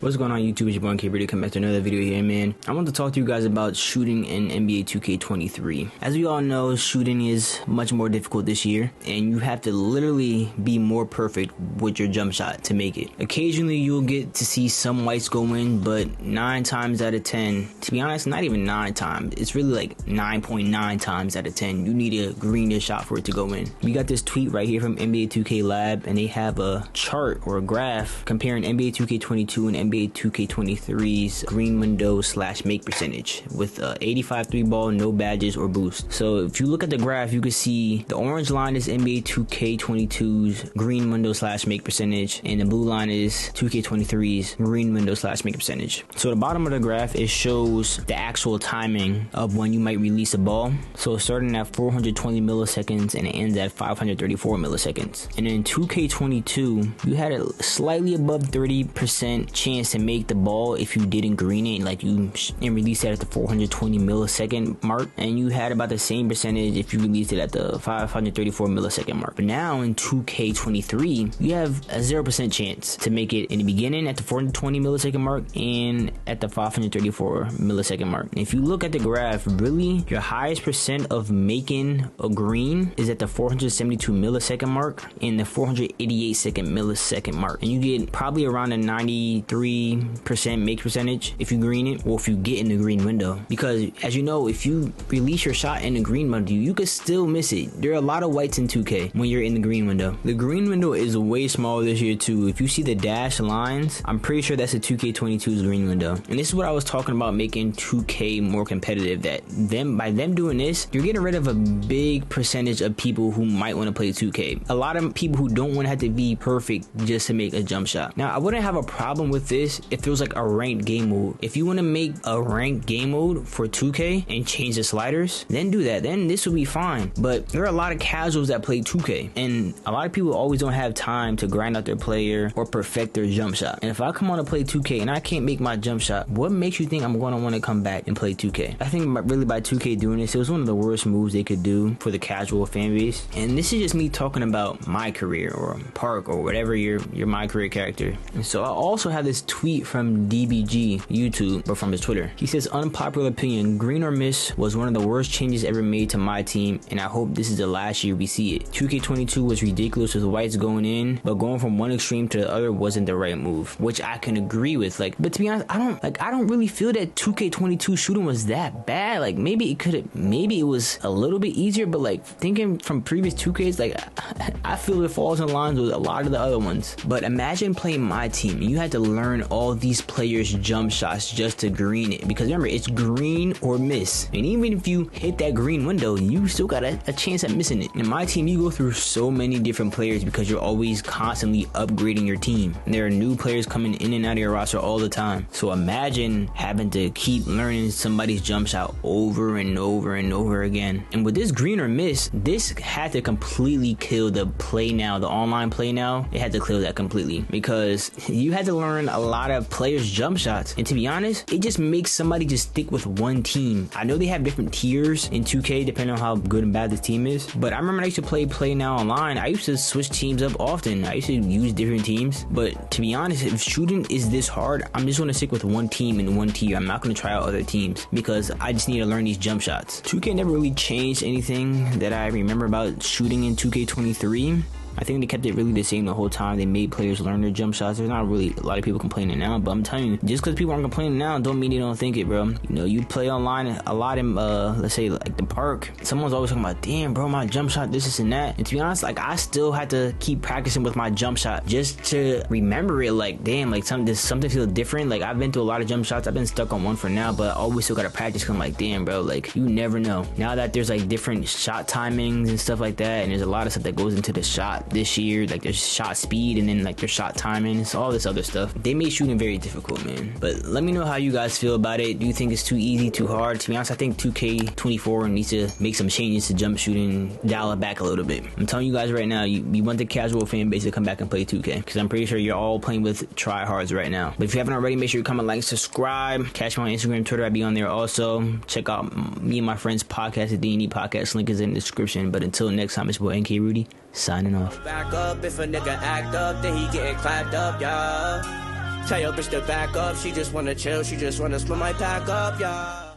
What's going on YouTube? It's your boy NK Rudy coming back to another video here, man. I want to talk to you guys about shooting in NBA 2K23. As we all know, shooting is much more difficult this year, and you have to literally be more perfect with your jump shot to make it. Occasionally, you'll get to see some whites go in, but 9 times out of 10, to be honest, not even 9 times, it's really like 9.9 times out of 10, you need a greenish shot for it to go in. We got this tweet right here from NBA 2K Lab, and they have a chart or a graph comparing NBA 2K22 and NBA 2K23's green window / make percentage with 85 3 ball, no badges or boost. So if you look at the graph, you can see the orange line is NBA 2K22's green window / make percentage, and the blue line is 2K23's green window / make percentage. So the bottom of the graph, it shows the actual timing of when you might release a ball. So starting at 420 milliseconds and it ends at 534 milliseconds. And in 2K22, you had a slightly above 30% chance to make the ball if you didn't green it, like you and release it at the 420 millisecond mark, and you had about the same percentage if you released it at the 534 millisecond mark. But now in 2K23, you have a 0% chance to make it in the beginning at the 420 millisecond mark and at the 534 millisecond mark. And if you look at the graph, really your highest percent of making a green is at the 472 millisecond mark and the 488 millisecond mark, and you get probably around a 93% make percentage if you green it, or if you get in the green window. Because as you know, if you release your shot in the green window, you could still miss it. There are a lot of whites in 2K when you're in the green window. The green window is way smaller this year too. If you see the dashed lines, I'm pretty sure that's a 2K22's green window. And this is what I was talking about, making 2K more competitive, that by them doing this, you're getting rid of a big percentage of people who might want to play 2K. A lot of people who don't want to have to be perfect just to make a jump shot. Now, I wouldn't have a problem with this if there was like a ranked game mode. If you want to make a ranked game mode for 2K and change the sliders, then do that. Then this will be fine. But there are a lot of casuals that play 2K, and a lot of people always don't have time to grind out their player or perfect their jump shot. And if I come on to play 2K and I can't make my jump shot, what makes you think I'm going to want to come back and play 2K? I think really by 2K doing this, it was one of the worst moves they could do for the casual fan base. And this is just me talking about my career, or Park, or whatever your my career character. And so I also have this tweet from DBG YouTube, or from his Twitter. He says, unpopular opinion, green or miss was one of the worst changes ever made to my team, and I hope this is the last year we see it. 2K22 was ridiculous with whites going in, but going from one extreme to the other wasn't the right move, which I can agree with. But to be honest, I don't really feel that 2K22 shooting was that bad. Like maybe it was a little bit easier, but like thinking from previous 2Ks, like I feel it falls in lines with a lot of the other ones. But imagine playing my team, you had to learn all these players' jump shots just to green it, because remember, it's green or miss, and even if you hit that green window, you still got a chance at missing it. In my team, you go through so many different players because you're always constantly upgrading your team, and there are new players coming in and out of your roster all the time. So imagine having to keep learning somebody's jump shot over and over and over again. And with this green or miss, this had to completely kill the play now, the online play now. It had to kill that completely, because you had to learn a lot of players' jump shots. And to be honest, it just makes somebody just stick with one team. I know they have different tiers in 2K depending on how good and bad the team is, but I remember I used to play now online. I used to switch teams up often. I used to use different teams. But to be honest, if shooting is this hard, I'm just going to stick with one team in one tier. I'm not going to try out other teams because I just need to learn these jump shots. 2K never really changed anything that I remember about shooting in 2K23. I think they kept it really the same the whole time. They made players learn their jump shots. There's not really a lot of people complaining now, but I'm telling you, just because people aren't complaining now don't mean they don't think it, bro. You know, you play online a lot in, let's say, like the Park. Someone's always talking about, damn, bro, my jump shot, this and that. And to be honest, like, I still had to keep practicing with my jump shot just to remember it. Like, damn, like something feels different. Like, I've been through a lot of jump shots. I've been stuck on one for now, but I always still got to practice because I'm like, damn, bro, like, you never know. Now that there's like different shot timings and stuff like that, and there's a lot of stuff that goes into the shot this year, like there's shot speed and then like their shot timing, it's all this other stuff. They made shooting very difficult, man. But let me know how you guys feel about it. Do you think it's too easy, too hard? To be honest, I think 2K24 needs to make some changes to jump shooting, dial it back a little bit. I'm telling you guys right now, you want the casual fan base to come back and play 2K, because I'm pretty sure you're all playing with tryhards right now. But if you haven't already, make sure you comment, like, subscribe. Catch me on Instagram, Twitter. I'll be on there also. Check out me and my friends' podcast, the D&D Podcast. Link is in the description. But until next time, it's boy NK Rudy, signing off. Back up if a nigga act up, then he getting clapped up, y'all. Tell your bitch to back up, she just wanna chill, she just wanna split my pack up, yeah.